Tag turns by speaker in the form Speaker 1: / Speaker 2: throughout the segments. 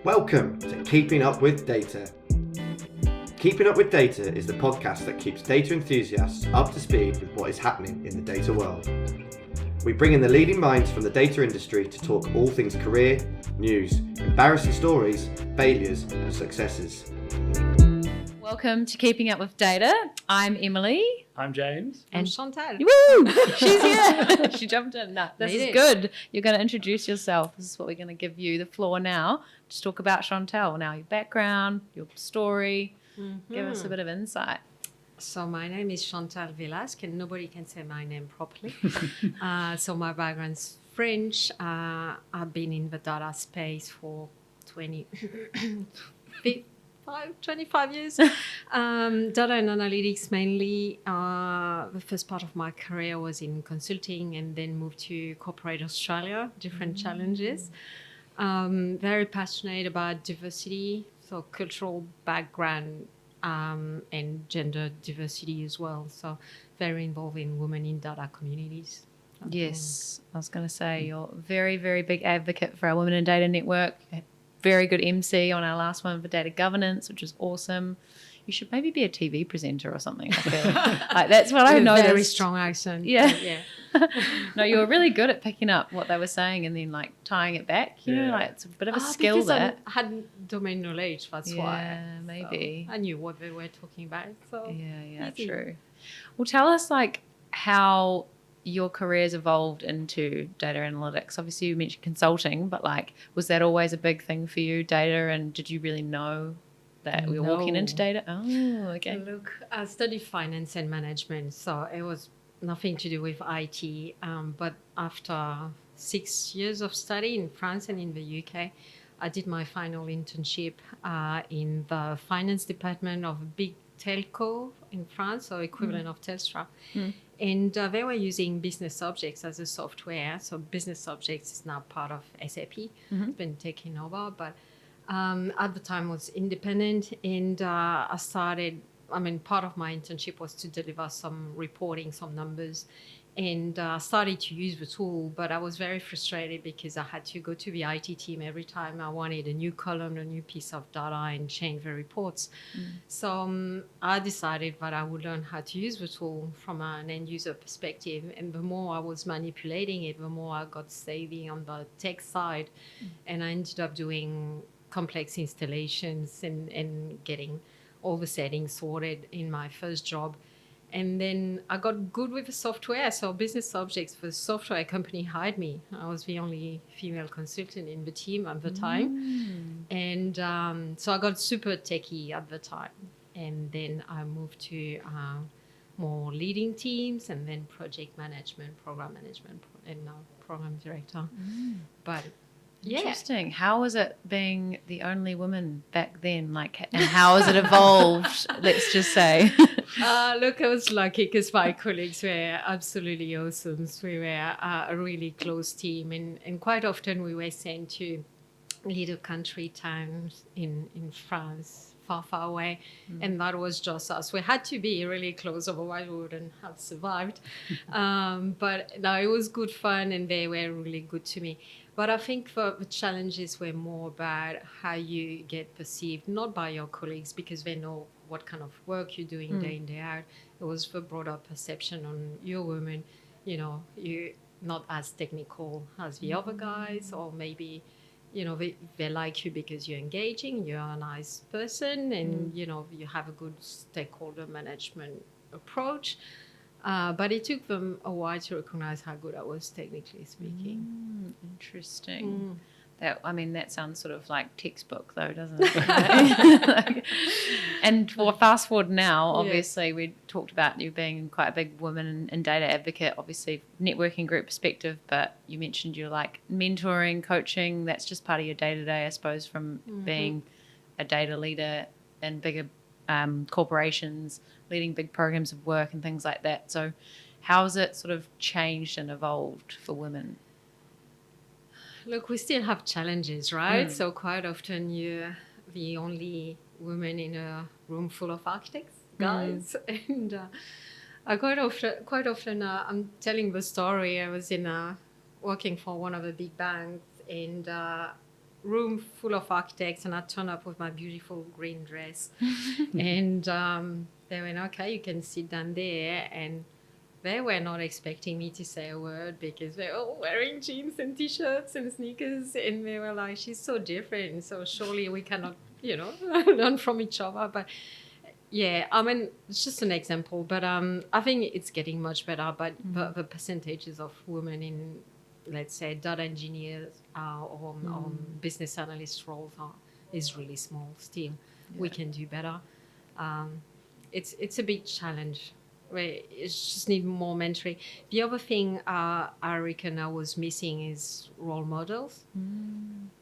Speaker 1: Welcome to Keeping Up with Data. Keeping Up with Data is the podcast that keeps data enthusiasts up to speed with what is happening in the data world. We bring in the leading minds from the data industry to talk all things career, news, embarrassing stories, failures and successes.
Speaker 2: Welcome to Keeping Up with Data. I'm Emily.
Speaker 3: I'm James.
Speaker 4: And Chantal.
Speaker 2: Woo! She's here. She jumped in. No, this
Speaker 4: Made
Speaker 2: is
Speaker 4: it.
Speaker 2: good. You're going to introduce yourself. This is what we're going to give you the floor now. Just talk about Chantal. Now, your background, your story. Give us a bit of insight.
Speaker 4: So my name is Chantal Velasque, and nobody can say my name properly. So my background's French. I've been in the data space for 25 years. Data and analytics mainly. The first part of my career was in consulting and then moved to corporate Australia, different challenges. Very passionate about diversity, so cultural background and gender diversity as well. So very involved in women in data communities.
Speaker 2: Yes, I was going to say you're a very, very big advocate for our Women in Data Network. Very good MC on our last one for data governance, which is awesome. You should maybe be a TV presenter or something. I feel. Like that's what I noticed.
Speaker 4: Very strong accent.
Speaker 2: Yeah. No, you were really good at picking up what they were saying and then like tying it back. You know, like it's a bit of a skill
Speaker 4: because
Speaker 2: there.
Speaker 4: I had domain knowledge, that's why.
Speaker 2: Yeah, maybe.
Speaker 4: So I knew what they were talking about. So
Speaker 2: Yeah,
Speaker 4: easy.
Speaker 2: true. Well, tell us like how your career's evolved into data analytics. Obviously, you mentioned consulting, but like, was that always a big thing for you, data? And did you really know that we were walking into data? Oh, okay.
Speaker 4: Look, I studied finance and management, so it was nothing to do with IT. But after 6 years of study in France and in the UK, I did my final internship in the finance department of a big telco in France, so equivalent of Telstra. And they were using Business Objects as a software. So Business Objects is now part of SAP. It's been taken over, but at the time was independent. And I started, part of my internship was to deliver some reporting, some numbers. And I started to use the tool, but I was very frustrated because I had to go to the IT team every time I wanted a new column, a new piece of data, and change the reports. So I decided that I would learn how to use the tool from an end user perspective. And the more I was manipulating it, the more I got savvy on the tech side. And I ended up doing complex installations and getting all the settings sorted in my first job. And then I got good with the software. So Business Objects, the software company, hired me. I was the only female consultant in the team at the time. And so I got super techie at the time. And then I moved to more leading teams and then project management, program management, and now program director. But yeah.
Speaker 2: Interesting. How was it being the only woman back then? Like, and how has it evolved? Let's just say.
Speaker 4: Look, I was lucky because my colleagues were absolutely awesome. So we were a really close team, and quite often we were sent to little country towns in France, far away, and that was just us. We had to be really close, otherwise we wouldn't have survived. But no, it was good fun, and they were really good to me. But I think the challenges were more about how you get perceived, not by your colleagues, because they know what kind of work you're doing day in, day out. It was the broader perception on you're a woman, you're not as technical as the other guys, or maybe, they like you because you're engaging, you're a nice person, and, you have a good stakeholder management approach. But it took them a while to recognize how good I was technically speaking.
Speaker 2: Interesting. That sounds sort of like textbook though, doesn't it? And fast forward now, obviously we talked about you being quite a big woman and data advocate, obviously networking group perspective, but you mentioned you're like mentoring, coaching, that's just part of your day-to-day, I suppose, from being a data leader in bigger corporations, leading big programs of work and things like that. So how has it sort of changed and evolved for women?
Speaker 4: Look, we still have challenges, right? So quite often you're the only woman in a room full of architects, guys. And quite often I'm telling the story. I was working for one of the big banks, and room full of architects, and I turn up with my beautiful green dress. And they went, okay, you can sit down there. And they were not expecting me to say a word because they're all wearing jeans and T-shirts and sneakers. And they were like, she's so different. So surely we cannot, learn from each other. But yeah, I mean, it's just an example. But I think it's getting much better. But the percentages of women in, let's say, data engineers or business analyst roles is really small still. Yeah. We can do better. It's a big challenge. It just need more mentoring. The other thing I reckon I was missing is role models.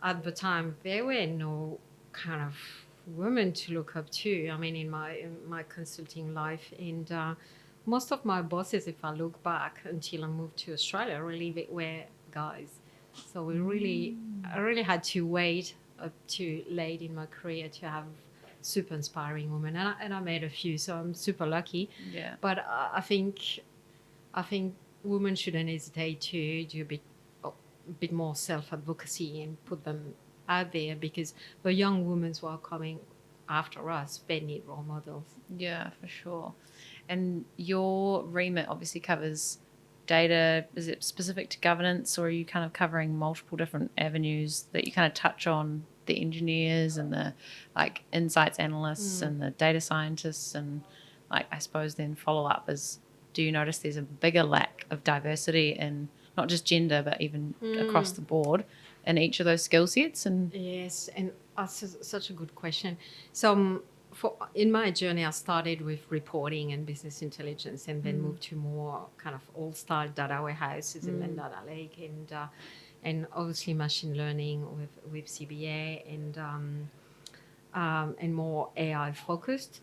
Speaker 4: At the time, there were no kind of women to look up to. I mean, in my consulting life, and most of my bosses, if I look back until I moved to Australia, really were guys. So I really had to wait up to late in my career to have super inspiring women, and I made a few, so I'm super lucky.
Speaker 2: Yeah.
Speaker 4: But I think women shouldn't hesitate to do a bit more self-advocacy and put them out there, because the young women who are coming after us, they need role models.
Speaker 2: Yeah, for sure. And your remit obviously covers data. Is it specific to governance, or are you kind of covering multiple different avenues that you kind of touch on? The engineers and the insights analysts and the data scientists, and I suppose then follow up is, do you notice there's a bigger lack of diversity in not just gender but even across the board in each of those skill sets? And
Speaker 4: yes, and that's such a good question. So in my journey, I started with reporting and business intelligence, and then moved to more kind of old-style data warehouses and then data lake, and obviously machine learning with CBA and more AI focused.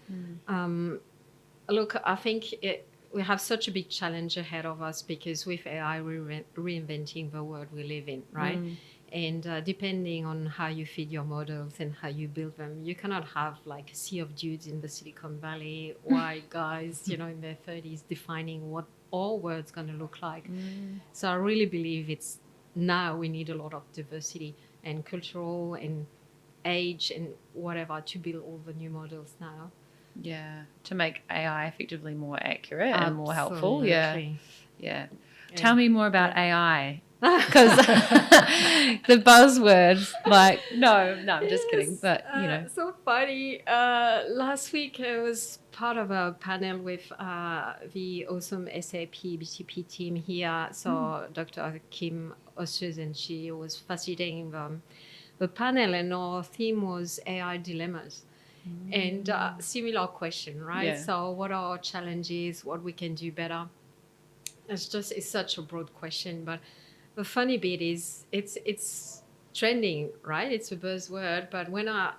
Speaker 4: Look, I think we have such a big challenge ahead of us, because with AI we're reinventing the world we live in, right? And depending on how you feed your models and how you build them, you cannot have a sea of dudes in the Silicon Valley, white guys, in their 30s, defining what all world's going to look like. So I really believe now we need a lot of diversity and cultural and age and whatever to build all the new models now.
Speaker 2: Yeah, to make AI effectively more accurate and more helpful. Yeah. Tell me more about AI. Because the buzzwords, no, I'm just kidding. But
Speaker 4: so funny. Last week I was part of a panel with the awesome SAP BTP team here. So Dr. Kim Oshus, and she was facilitating the panel, and our theme was AI dilemmas. And similar question, right? Yeah. So what are our challenges? What we can do better? It's such a broad question, but the funny bit is it's trending, right? It's a buzzword, but when I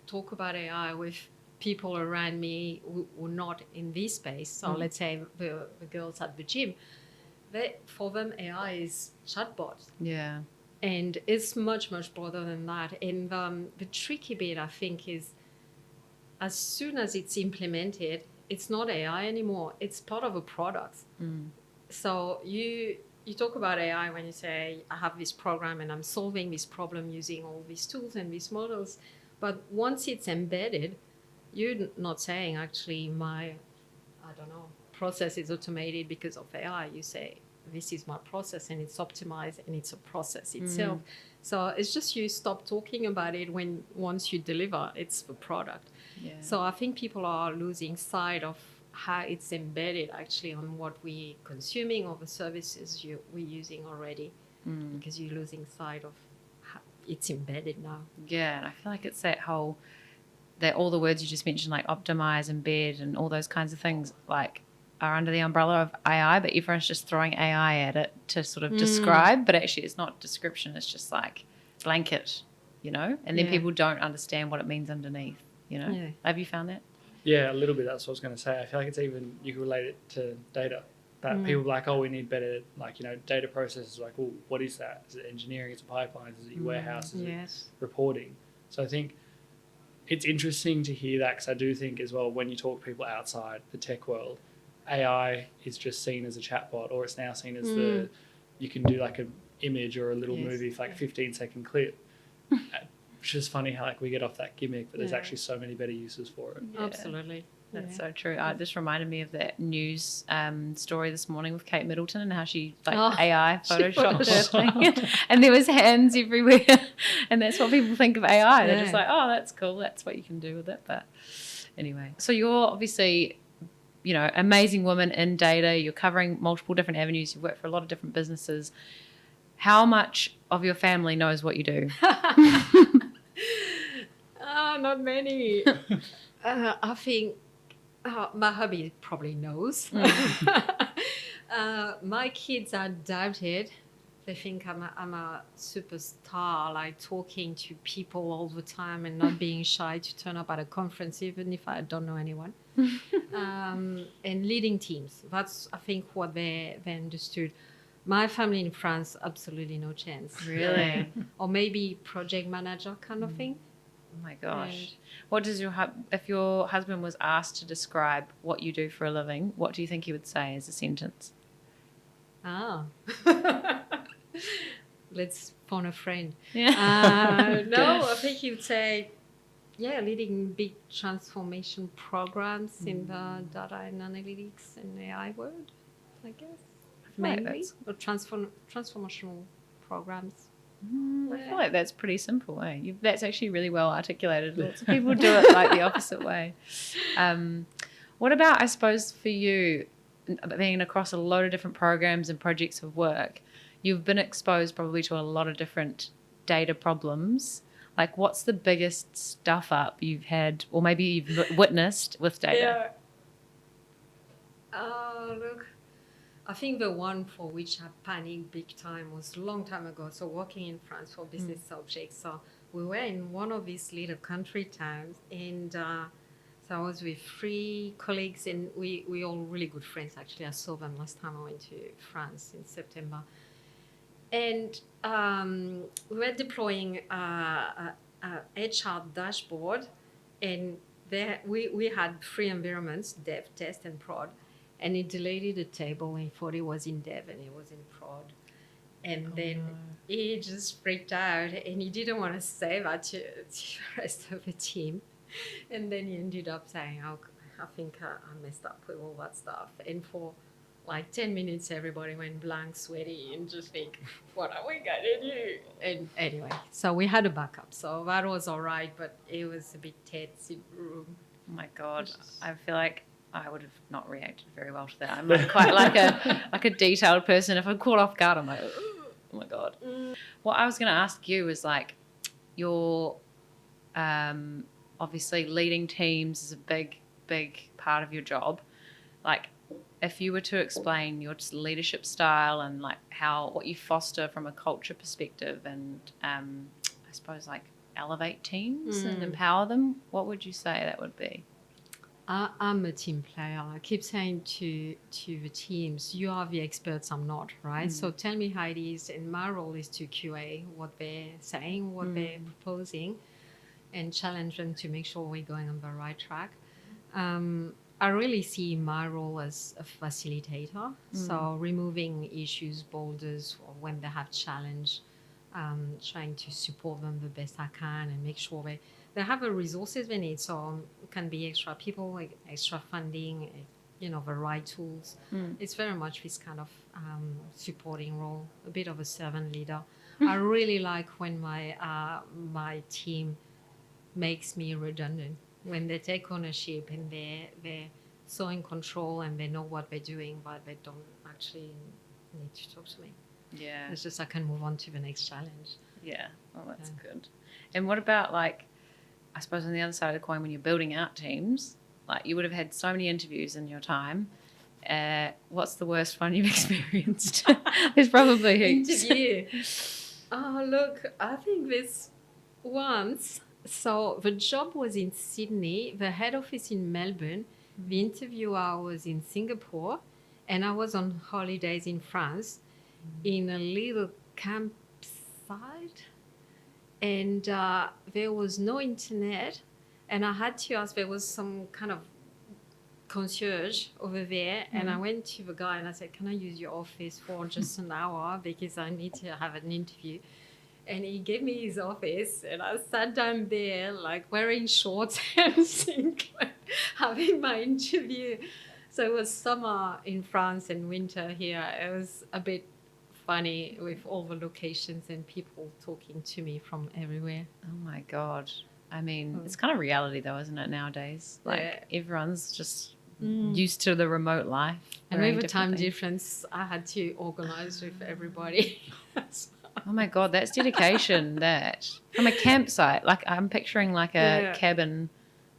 Speaker 4: talk about AI with people around me who are not in this space, so let's say the girls at the gym, for them AI is chatbot.
Speaker 2: Yeah.
Speaker 4: And it's much, much broader than that. And the tricky bit, I think, is as soon as it's implemented, it's not AI anymore. It's part of a product. So you talk about AI when you say, I have this program and I'm solving this problem using all these tools and these models. But once it's embedded, you're not saying, actually, process is automated because of AI. You say, this is my process and it's optimized and it's a process itself. So it's just you stop talking about it once you deliver, it's the product. Yeah. So I think people are losing sight of how it's embedded actually on what we're consuming or the services we're using already, because you're losing sight of how it's embedded now.
Speaker 2: Yeah, and I feel like it's that all the words you just mentioned, like optimize, embed, and all those kinds of things, are under the umbrella of AI, but everyone's just throwing AI at it to sort of describe, but actually it's not description, it's just blanket, and then people don't understand what it means underneath, Yeah. Have you found that?
Speaker 3: Yeah, a little bit. That's what I was going to say. I feel like it's even, you can relate it to data. That people are we need better, data processes. Well, what is that? Is it engineering? Is it pipelines? Is it your warehouse? Is it reporting? So I think it's interesting to hear that, because I do think as well, when you talk to people outside the tech world, AI is just seen as a chatbot, or it's now seen as you can do an image or a little movie for 15-second clip. which is funny how like we get off that gimmick, but there's actually so many better uses for it.
Speaker 2: Yeah.
Speaker 4: Absolutely.
Speaker 2: That's so true. It just reminded me of that news story this morning with Kate Middleton and how she AI photoshopped her thing. And there was hands everywhere. And that's what people think of AI. They're just like, oh, that's cool. That's what you can do with it. But anyway, so you're obviously, you know, amazing woman in data. You're covering multiple different avenues. You work for a lot of different businesses. How much of your family knows what you do?
Speaker 4: Not many. I think my hubby probably knows. My kids are doubted. They think I'm a superstar, like talking to people all the time and not being shy to turn up at a conference, even if I don't know anyone. And leading teams. That's, I think, what they understood. My family in France, absolutely no chance.
Speaker 2: Really?
Speaker 4: Or maybe project manager kind of thing.
Speaker 2: Oh my gosh. What does if your husband was asked to describe what you do for a living, what do you think he would say as a sentence?
Speaker 4: Let's phone a friend.
Speaker 2: Yeah.
Speaker 4: No, I think he would say, leading big transformation programs in the data and analytics and AI world, I guess. Mainly. Or transformational programs.
Speaker 2: I feel like that's pretty simple, eh? That's actually really well articulated. Lots of people do it like the opposite way. What about, I suppose, for you, being across a lot of different programs and projects of work, you've been exposed probably to a lot of different data problems. Like, what's the biggest stuff up you've had, or maybe you've witnessed with data?
Speaker 4: Look, I think the one for which I panicked big time was a long time ago. So working in France for business subjects. So we were in one of these little country towns, and so I was with 3 colleagues, and we all really good friends. Actually, I saw them last time I went to France in September. And we were deploying a HR dashboard, and there we had 3 environments: dev, test, and prod. And he deleted the table and thought it was in dev and it was in prod. And then he just freaked out and he didn't want to say that to the rest of the team. And then he ended up saying, oh, I think I messed up with all that stuff. And for like 10 minutes, everybody went blank, sweaty, and just think, what are we going to do? And anyway, so we had a backup. So that was all right, but it was a bit tense in the room.
Speaker 2: Oh my God. I feel like I would have not reacted very well to that. I'm like quite like a detailed person. If I'm caught off guard, I'm like, oh my God. What I was going to ask you is like, you're obviously leading teams is a big, big part of your job. Like, if you were to explain your leadership style and like what you foster from a culture perspective and I suppose like elevate teams and empower them, what would you say that would be?
Speaker 4: I'm a team player. I keep saying to the teams, you are the experts, I'm not, right? So tell me how it is. And my role is to QA what they're saying, what they're proposing, and challenge them to make sure we're going on the right track. I really see my role as a facilitator. So removing issues, boulders, or when they have challenge, trying to support them the best I can and make sure they have the resources they need. So it can be extra people, like extra funding, the right tools. It's very much this kind of supporting role, a bit of a servant leader. I really like when my team makes me redundant, when they take ownership and they're so in control and they know what they're doing, but they don't actually need to talk to me.
Speaker 2: Yeah.
Speaker 4: It's just I can move on to the next challenge.
Speaker 2: Yeah. Well, that's good. And what about like, I suppose on the other side of the coin, when you're building out teams, like you would have had so many interviews in your time. What's the worst one you've experienced? There's probably heaps.
Speaker 4: Interview. Oh, look, I think this once. So the job was in Sydney, the head office in Melbourne. The interviewer was in Singapore, and I was on holidays in France in a little campsite. And there was no internet, and I had to ask, there was some kind of concierge over there, and I went to the guy and I said, can I use your office for just an hour because I need to have an interview? And he gave me his office, and I sat down there, like wearing shorts and singlet, having my interview. So it was summer in France and winter here. It was a bit funny with all the locations and people talking to me from everywhere.
Speaker 2: Oh my God. I mean, it's kind of reality though, isn't it, nowadays? Like
Speaker 4: Yeah.
Speaker 2: everyone's just used to the remote life.
Speaker 4: And
Speaker 2: wearing
Speaker 4: with the
Speaker 2: different
Speaker 4: time
Speaker 2: things.
Speaker 4: difference, I had to organize with everybody.
Speaker 2: Oh my God, that's dedication. That from a campsite, like I'm picturing like a cabin,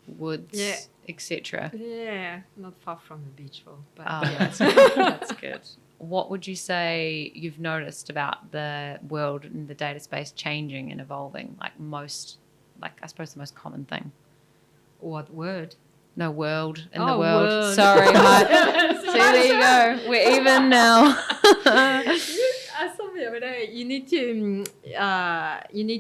Speaker 2: woods, etc.
Speaker 4: Yeah, not far from the beach, though. But
Speaker 2: Oh, that's good. That's good. What would you say you've noticed about the world and the data space changing and evolving? Like I suppose the most common thing.
Speaker 4: What word?
Speaker 2: No, world in the world.
Speaker 4: World.
Speaker 2: Sorry, see, there you go. We're even now.
Speaker 4: I saw the other day. You need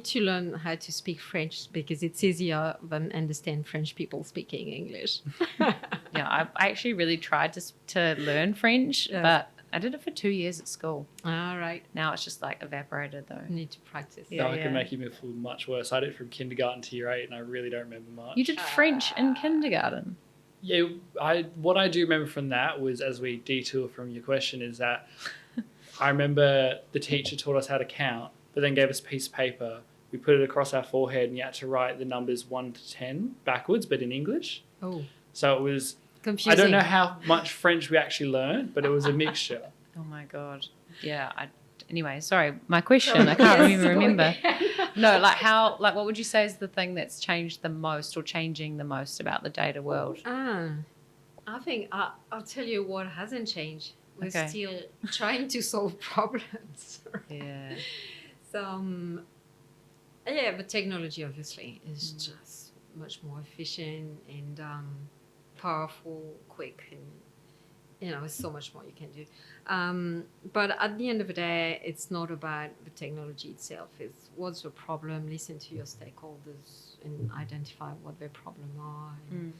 Speaker 4: to learn how to speak French because it's easier than understand French people speaking English.
Speaker 2: Yeah, I actually really tried to learn French, but I did it for 2 years at school.
Speaker 4: All right.
Speaker 2: Now it's just like evaporated though.
Speaker 4: You need to practice.
Speaker 3: Yeah, I can make you feel much worse. I did it from kindergarten to year 8, and I really don't remember much.
Speaker 2: You did French in kindergarten?
Speaker 3: Yeah, what I do remember from that was, as we detour from your question, is that I remember the teacher taught us how to count, but then gave us a piece of paper. We put it across our forehead, and you had to write the numbers 1 to 10 backwards, but in English.
Speaker 4: Oh.
Speaker 3: So it was
Speaker 4: confusing.
Speaker 3: I don't know how much French we actually learned, but it was a mixture.
Speaker 2: Oh my God. Yeah. Anyway, sorry. My question, I can't even remember. No, what would you say is the thing that's changed the most or changing the most about the data world?
Speaker 4: I think I'll tell you what hasn't changed. We're still trying to solve problems.
Speaker 2: Yeah.
Speaker 4: So, the technology obviously is just much more efficient and powerful, quick, and there's so much more you can do. But at the end of the day, it's not about the technology itself. It's what's the problem, listen to your stakeholders and identify what their problem are and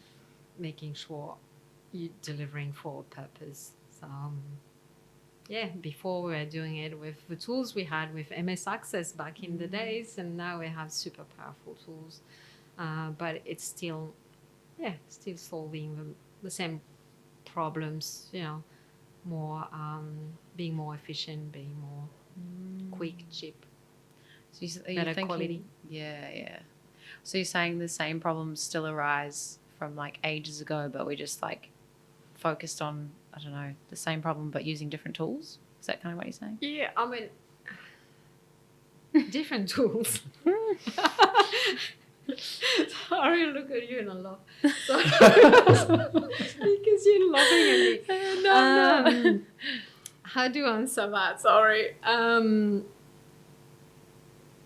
Speaker 4: making sure you're delivering for a purpose. So, before we were doing it with the tools we had with MS Access back in the days, and now we have super powerful tools. But it's still solving the same problems, more being more efficient, being more quick, cheap,
Speaker 2: So
Speaker 4: better quality.
Speaker 2: Yeah. So you're saying the same problems still arise from like ages ago, but we just like focused on, I don't know, the same problem but using different tools? Is that kind of what you're saying?
Speaker 4: Yeah, I mean, different tools. Sorry, look at you and I laugh. Because you're laughing at me. No. How do I answer that? Sorry.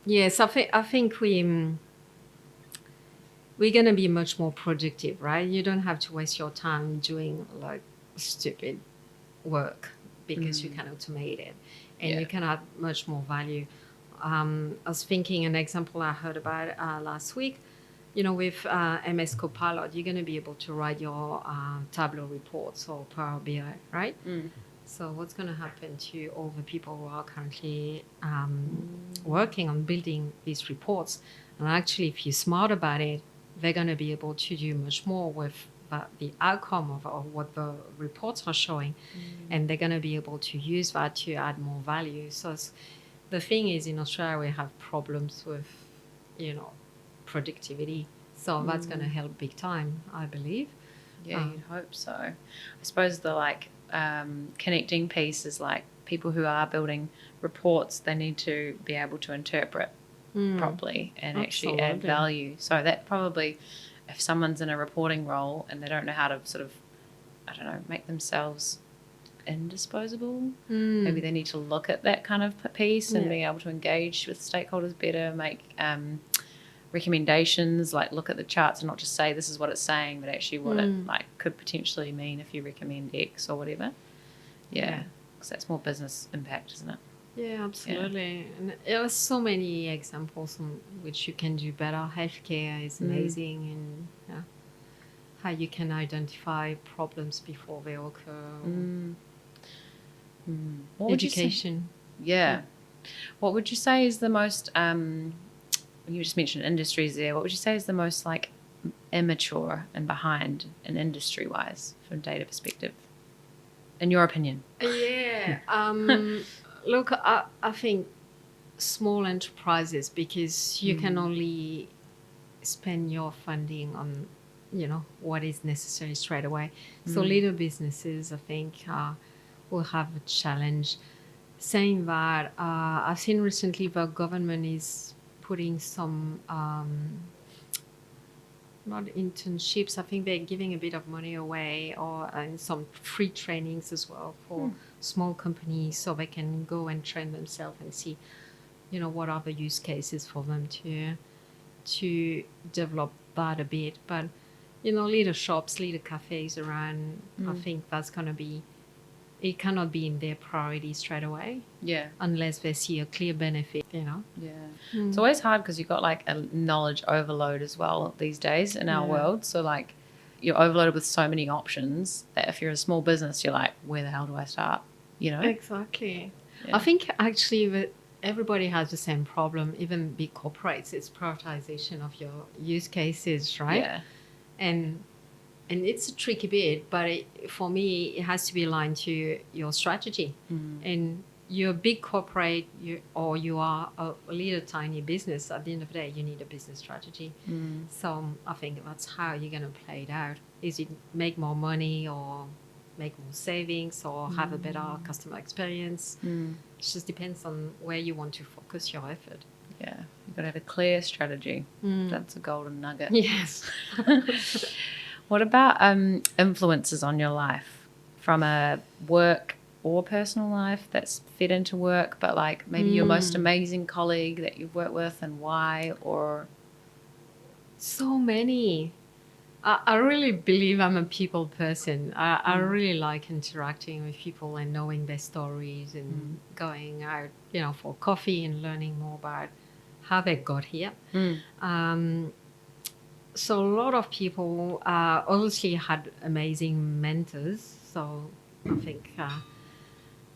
Speaker 4: Yes, I think we're going to be much more productive, right? You don't have to waste your time doing like stupid work because you can automate it and you can add much more value. I was thinking an example I heard about last week. With MS Copilot, you're going to be able to write your Tableau reports or Power BI, right? So what's going to happen to all the people who are currently working on building these reports? And actually, if you're smart about it, they're going to be able to do much more with the outcome of what the reports are showing. And they're going to be able to use that to add more value. So the thing is, in Australia, we have problems with, productivity. So that's going to help big time, I believe.
Speaker 2: Yeah, you'd hope so. I suppose the connecting piece is like people who are building reports, they need to be able to interpret properly and actually add value. So that probably, if someone's in a reporting role and they don't know how to sort of, I don't know, make themselves indisposable, maybe they need to look at that kind of piece and be able to engage with stakeholders better, make recommendations, like look at the charts and not just say this is what it's saying, but actually what it could potentially mean if you recommend X or whatever. Yeah, because that's more business impact, isn't it?
Speaker 4: Yeah, absolutely. And there are so many examples on which you can do better. Healthcare is amazing, and how you can identify problems before they occur. Education.
Speaker 2: Yeah. What would you say is the most, you just mentioned industries there, what would you say is the most like immature and behind in industry-wise from a data perspective, in your opinion?
Speaker 4: Yeah. Look, I think small enterprises, because you can only spend your funding on, what is necessary straight away. So little businesses, I think, will have a challenge. Saying that, I've seen recently the government is putting some, not internships, I think they're giving a bit of money away, or and some free trainings as well for small companies, so they can go and train themselves and see, what are the use cases for them to develop that a bit. But, little shops, little cafes around, I think that's going to be, it cannot be in their priority straight away.
Speaker 2: Yeah.
Speaker 4: Unless they see a clear benefit,
Speaker 2: Yeah. It's always hard because you've got like a knowledge overload as well these days in our world. So like you're overloaded with so many options that if you're a small business, you're like, where the hell do I start?
Speaker 4: Exactly.
Speaker 2: Yeah.
Speaker 4: I think actually that everybody has the same problem, even big corporates. It's prioritization of your use cases, right?
Speaker 2: Yeah.
Speaker 4: And it's a tricky bit, but for me, it has to be aligned to your strategy. And you're a big corporate, or you are a little tiny business. At the end of the day, you need a business strategy. So I think that's how you're going to play it out. Is it make more money, or make more savings, or have a better customer experience? It just depends on where you want to focus your effort.
Speaker 2: Yeah. You've got to have a clear strategy. That's a golden nugget.
Speaker 4: Yes.
Speaker 2: What about influences on your life from a work or personal life that's fed into work, but like maybe your most amazing colleague that you've worked with, and why? Or
Speaker 4: so many. I really believe I'm a people person. I really like interacting with people and knowing their stories and going out, for coffee and learning more about how they got here. So a lot of people obviously had amazing mentors. So I think,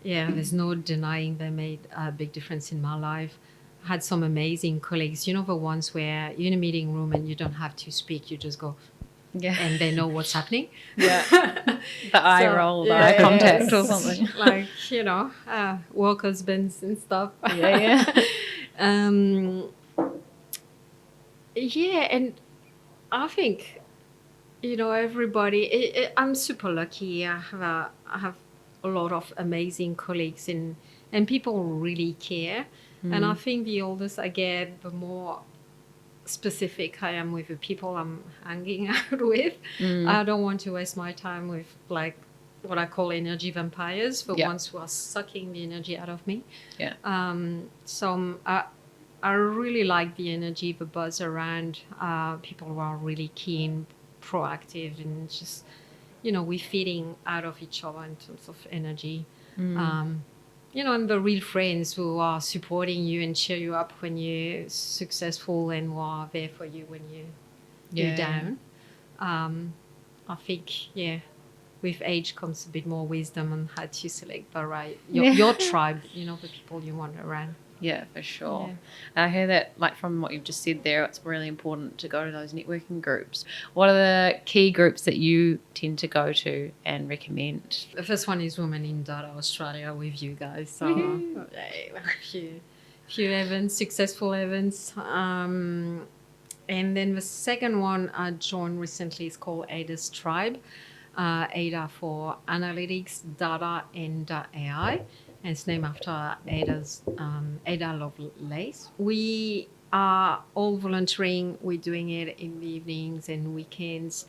Speaker 4: there's no denying they made a big difference in my life. I had some amazing colleagues, the ones where you're in a meeting room and you don't have to speak, you just go, and they know what's happening.
Speaker 2: Yeah. The eye roll, the eye contact or something.
Speaker 4: Like, work husbands and stuff.
Speaker 2: Yeah.
Speaker 4: And I think, everybody, I'm super lucky. I have a lot of amazing colleagues, and people really care. And I think the older I get, the more specific I am with the people I'm hanging out with. I don't want to waste my time with like what I call energy vampires, the ones who are sucking the energy out of me.
Speaker 2: Yeah.
Speaker 4: So I really like the energy, the buzz around people who are really keen, proactive, and just, we're feeding out of each other in terms of energy. And the real friends who are supporting you and cheer you up when you're successful, and who are there for you when you're down. I think, with age comes a bit more wisdom on how to select the right, your tribe, the people you want around.
Speaker 2: Yeah, for sure.
Speaker 4: Yeah.
Speaker 2: And I hear that, like from what you've just said there, it's really important to go to those networking groups. What are the key groups that you tend to go to and recommend?
Speaker 4: The first one is Women in Data Australia with you guys. So a few events, successful events. And then the second one I joined recently is called Ada's Tribe. Ada for Analytics, Data, and AI. And it's named after Ada Lovelace. We are all volunteering. We're doing it in the evenings and weekends.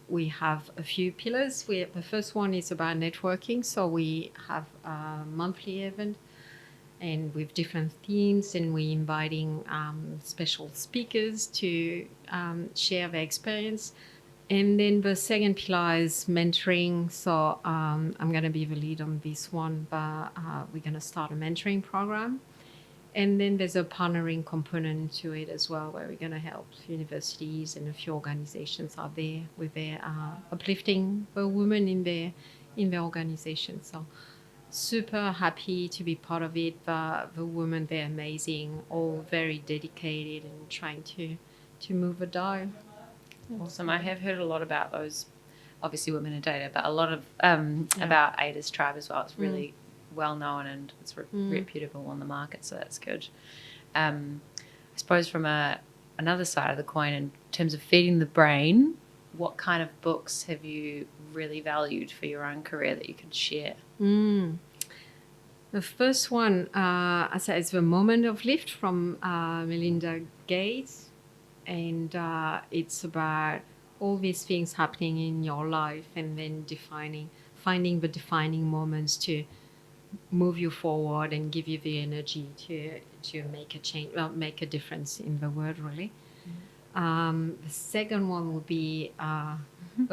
Speaker 4: We have a few pillars. The first one is about networking. So we have a monthly event, and with different themes, and we're inviting special speakers to share their experience. And then the second pillar is mentoring. So I'm going to be the lead on this one, but we're going to start a mentoring program. And then there's a partnering component to it as well, where we're going to help universities and a few organizations out there with their uplifting the women in their organization. super happy to be part of it. The women, they're amazing, all very dedicated and trying to move the dial.
Speaker 2: Awesome. I have heard a lot about those, obviously women in data, but a lot of about Ada's tribe as well. It's really well known and it's reputable on the market, so that's good. I suppose from another side of the coin, in terms of feeding the brain, what kind of books have you really valued for your own career that you could share?
Speaker 4: The first one, I said, is The Moment of Lift from Melinda Gates. And it's about all these things happening in your life and then finding the defining moments to move you forward and give you the energy to make a change, make a difference in the world, really. The second one would be a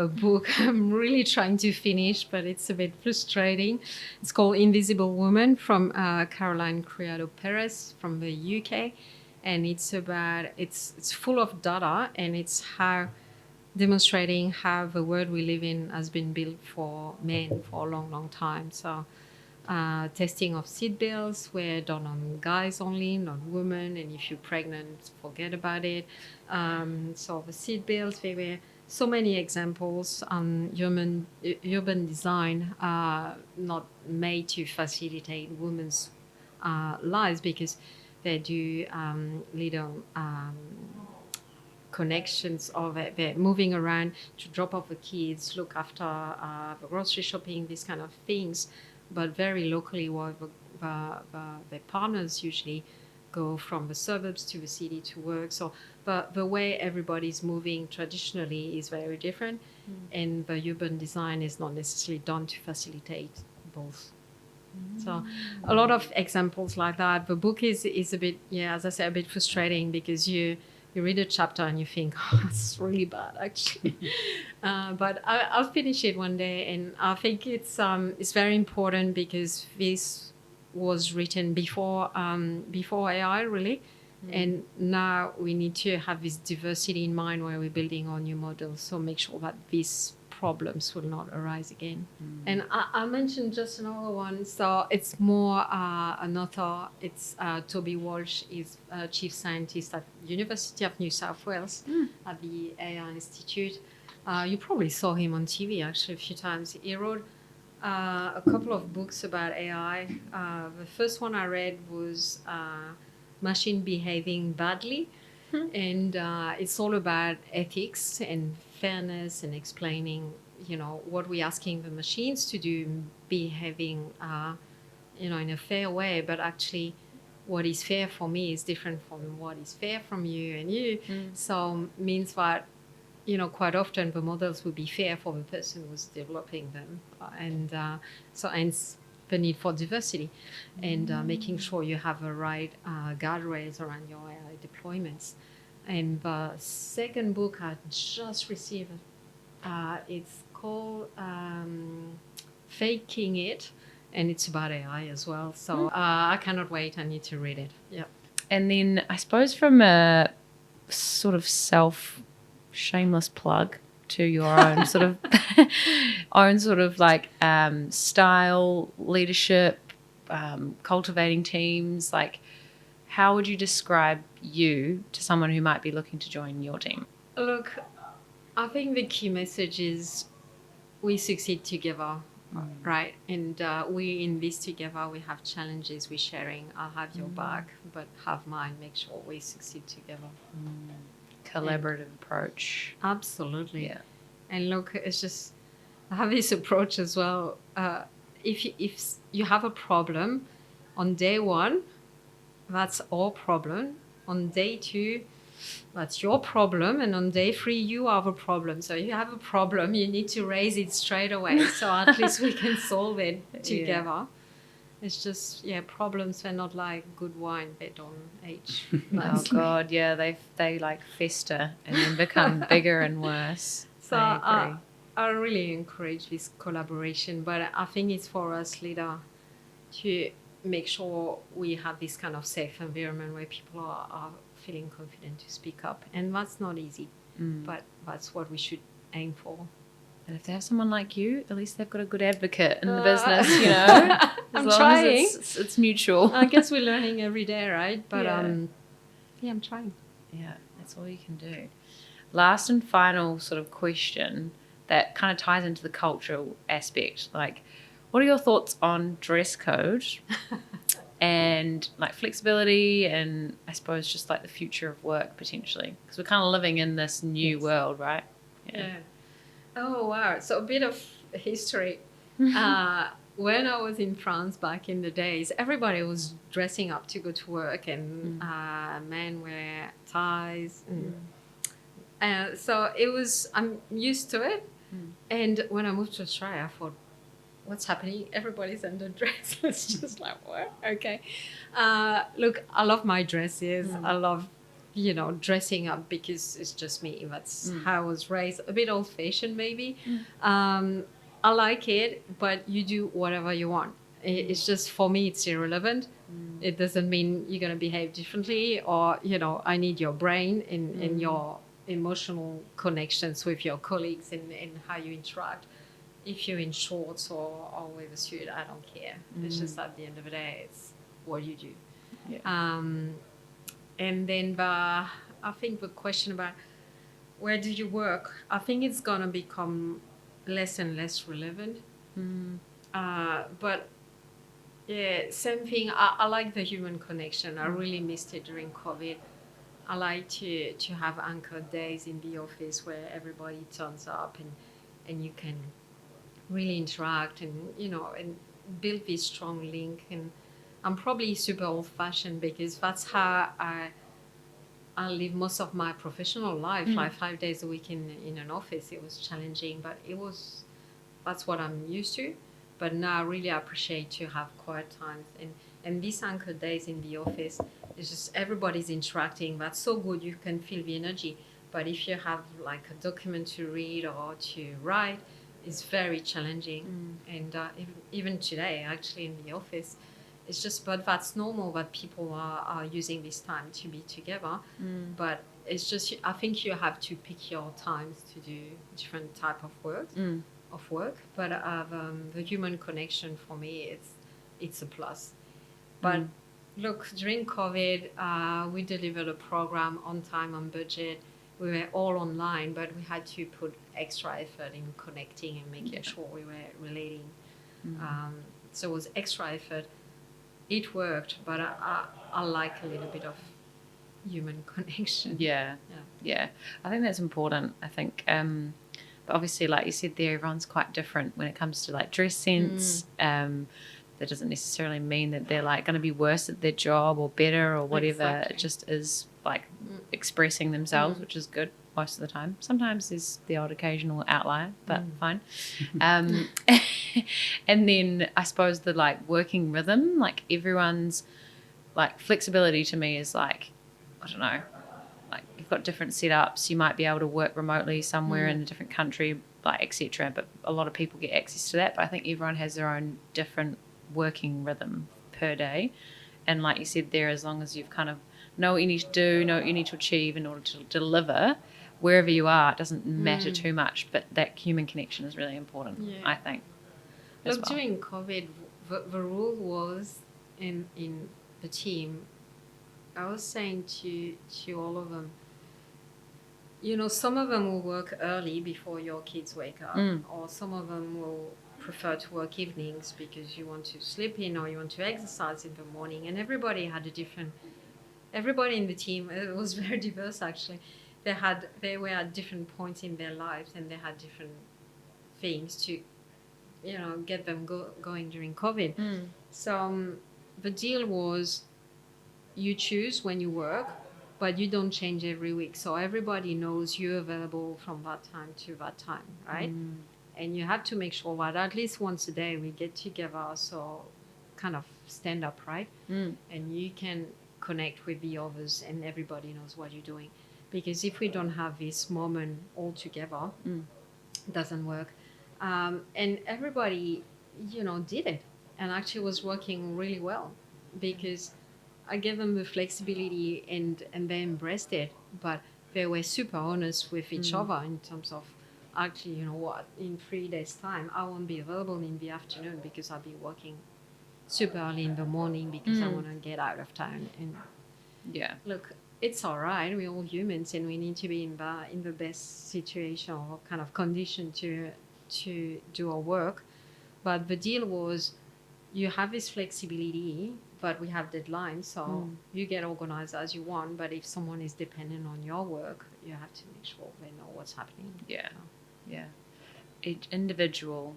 Speaker 4: book I'm really trying to finish, but it's a bit frustrating. It's called Invisible Woman from Caroline Criado Perez from the UK. And it's about, it's full of data, and it's demonstrating how the world we live in has been built for men for a long, long time. So testing of seatbelts were done on guys only, not women. And if you're pregnant, forget about it. So the seatbelts, there were so many examples on urban design not made to facilitate women's lives, because they do little connections of it. They're moving around to drop off the kids, look after the grocery shopping, these kind of things, but very locally, while the partners usually go from the suburbs to the city to work. So the way everybody's moving traditionally is very different, and the urban design is not necessarily done to facilitate both. So a lot of examples like that. The book is a bit, as I said, a bit frustrating, because you read a chapter and you think, oh, it's really bad, actually. But I'll finish it one day, and I think it's very important, because this was written before AI, really. And now we need to have this diversity in mind where we're building our new models. So make sure that these problems will not arise again. And I mentioned just another one. So it's more an author. It's Toby Walsh, is chief scientist at University of New South Wales at the AI Institute. You probably saw him on TV actually a few times. He wrote a couple of books about AI. The first one I read was Machine Behaving Badly. And it's all about ethics and fairness, and explaining, what we're asking the machines to do, behaving, in a fair way. But actually, what is fair for me is different from what is fair from you and you. So means that, quite often the models will be fair for the person who's developing them. And so hence the need for diversity, and making sure you have the right guardrails around your AI deployments. And the second book I just received, it's called Faking It, and it's about AI as well. So I cannot wait. I need to read it. Yeah.
Speaker 2: And then I suppose from a sort of shameless plug to your own sort of like style, leadership, cultivating teams, like, how would you describe you to someone who might be looking to join your team?
Speaker 4: Look, I think the key message is we succeed together, right? And we in this together. We have challenges we're sharing. I'll have your back, but have mine. Make sure we succeed together.
Speaker 2: Collaborative approach.
Speaker 4: Absolutely.
Speaker 2: Yeah.
Speaker 4: And look, it's just, I have this approach as well. If you have a problem on day one, that's our problem. On day two, that's your problem. And on day three, you have a problem. So you have a problem, you need to raise it straight away. So at least we can solve it together. Yeah. It's just, problems are not like good wine, they don't age.
Speaker 2: Oh God, yeah, they like fester and then become bigger and worse.
Speaker 4: So I really encourage this collaboration, but I think it's for us leader to make sure we have this kind of safe environment where people are feeling confident to speak up. And that's not easy, but that's what we should aim for.
Speaker 2: And if they have someone like you, at least they've got a good advocate in the business, you know.
Speaker 4: I'm trying.
Speaker 2: As it's mutual.
Speaker 4: I guess we're learning every day, right? But
Speaker 2: yeah.
Speaker 4: I'm trying.
Speaker 2: Yeah, that's all you can do. Last and final sort of question that kind of ties into the cultural aspect. Like, what are your thoughts on dress code and like flexibility and I suppose just like the future of work potentially? Because we're kind of living in this new world, right?
Speaker 4: Yeah. Oh, wow. So a bit of history. When I was in France back in the days, everybody was dressing up to go to work, and men wear ties. So it was, I'm used to it. And when I moved to Australia, I thought, what's happening? Everybody's underdressed. It's just like, what? Okay. Look, I love my dresses. I love, dressing up because it's just me. That's how I was raised. A bit old-fashioned, maybe. I like it, but you do whatever you want. It's just, for me, it's irrelevant. It doesn't mean you're going to behave differently, or, I need your brain and your emotional connections with your colleagues and how you interact. If you're in shorts or with a suit, I don't care. It's just at the end of the day, it's what you do. Yeah. And then I think the question about where do you work, I think it's going to become less and less relevant. But yeah, same thing. I like the human connection. I really missed it during COVID. I like to have anchored days in the office where everybody turns up and you can really interact and and build this strong link. And I'm probably super old-fashioned because that's how I live most of my professional life. Like 5 days a week in an office, it was challenging, but that's what I'm used to. But now I really appreciate to have quiet times and these anchor days in the office. It's just everybody's interacting. That's so good. You can feel the energy. But if you have like a document to read or to write, it's very challenging. And even today, actually in the office, it's just, but that's normal that people are using this time to be together. But it's just, I think you have to pick your times to do different type of work. But the human connection for me, it's a plus. But look, during COVID, we delivered a program on time, on budget. We were all online, but we had to put extra effort in connecting and making sure we were relating. So it was extra effort. It worked, but I like a little bit of human connection.
Speaker 2: Yeah. I think that's important. I think, but obviously, like you said there, everyone's quite different when it comes to like dress sense. That doesn't necessarily mean that they're like going to be worse at their job or better or whatever. Exactly. It just is like expressing themselves, which is good most of the time. Sometimes there's the odd occasional outlier, but fine. And then I suppose the like working rhythm, like everyone's like flexibility to me is like, I don't know, like you've got different setups. You might be able to work remotely somewhere in a different country, like etc. But a lot of people get access to that. But I think everyone has their own different working rhythm per day. And like you said there, as long as you've kind of know what you need to do, know what you need to achieve in order to deliver, wherever you are, it doesn't matter too much. But that human connection is really important, I think.
Speaker 4: Look, during COVID, the rule was in the team, I was saying to all of them, some of them will work early before your kids wake up, or some of them will prefer to work evenings because you want to sleep in or you want to exercise in the morning. And everybody in the team, it was very diverse actually. They were at different points in their lives and they had different things to, get them going during COVID. So the deal was you choose when you work, but you don't change every week. So everybody knows you're available from that time to that time, right? And you have to make sure that at least once a day we get together, so kind of stand up, right? And you can connect with the others and everybody knows what you're doing. Because if we don't have this moment all together, it doesn't work. And everybody, did it and actually was working really well because I gave them the flexibility and they embraced it, but they were super honest with each other in terms of actually, you know what, in 3 days' time, I won't be available in the afternoon because I'll be working super early in the morning because I want to get out of town. And
Speaker 2: Yeah.
Speaker 4: look, it's all right. We're all humans, and we need to be in the best situation or kind of condition to do our work. But the deal was, you have this flexibility, but we have deadlines, so you get organized as you want. But if someone is dependent on your work, you have to make sure they know what's happening.
Speaker 2: Yeah. Yeah. Each individually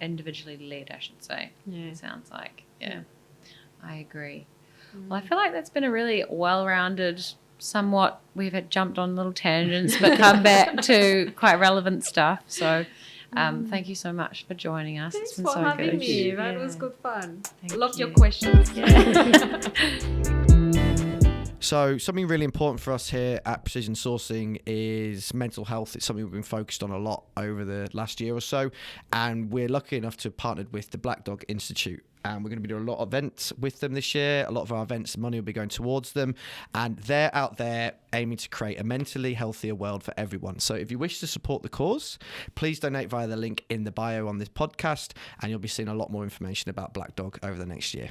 Speaker 2: led, I should say.
Speaker 4: Yeah.
Speaker 2: It sounds like. Yeah. I agree. Well, I feel like that's been a really well-rounded, somewhat, we've jumped on little tangents, but come back to quite relevant stuff. So thank you so much for joining us.
Speaker 4: Thanks
Speaker 2: it's been
Speaker 4: for
Speaker 2: so
Speaker 4: having
Speaker 2: good.
Speaker 4: me. That was good fun.
Speaker 2: Thank
Speaker 4: Loved
Speaker 2: you.
Speaker 4: your questions.
Speaker 1: So something really important for us here at Precision Sourcing is mental health. It's something we've been focused on a lot over the last year or so, and we're lucky enough to have partnered with the Black Dog Institute. And we're going to be doing a lot of events with them this year. A lot of our events, money will be going towards them. And they're out there aiming to create a mentally healthier world for everyone. So if you wish to support the cause, please donate via the link in the bio on this podcast, and you'll be seeing a lot more information about Black Dog over the next year.